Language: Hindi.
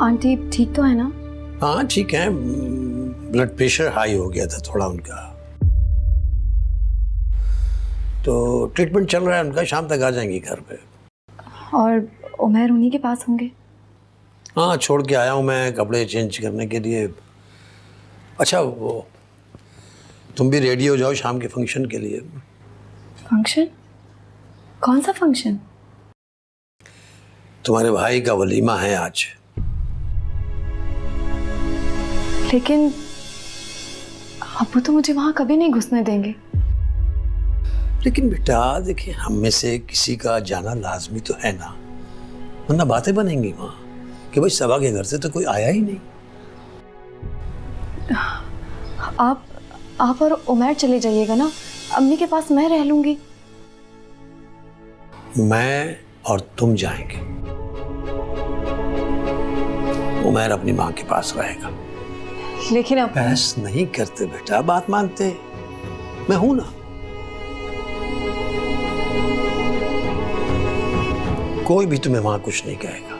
आंटी ठीक तो है ना? हाँ ठीक है, ब्लड प्रेशर हाई हो गया था थोड़ा उनका, तो ट्रीटमेंट चल रहा है उनका, शाम तक आ जाएंगी घर पे। और उमैर उन्हीं के पास होंगे? हाँ छोड़ के आया हूँ मैं कपड़े चेंज करने के लिए। अच्छा वो तुम भी रेडी हो जाओ शाम के फंक्शन के लिए। फंक्शन? कौन सा फंक्शन? तुम्हारे भाई का वलीमा है आज। लेकिन अब्बू तो मुझे वहां कभी नहीं घुसने देंगे। लेकिन बेटा देखिए, हम में से किसी का जाना लाजमी तो है ना, वरना बातें बनेंगी वहां कि भाई सबा के घर से तो कोई आया ही नहीं। आप और उमैर चले जाइएगा ना, अम्मी के पास मैं रह लूंगी। मैं और तुम जाएंगे, उमैर अपनी माँ के पास रहेगा। लेकिन अब बहस नहीं करते बेटा, बात मानते, मैं हूं ना। कोई भी तुम्हें वहां कुछ नहीं कहेगा।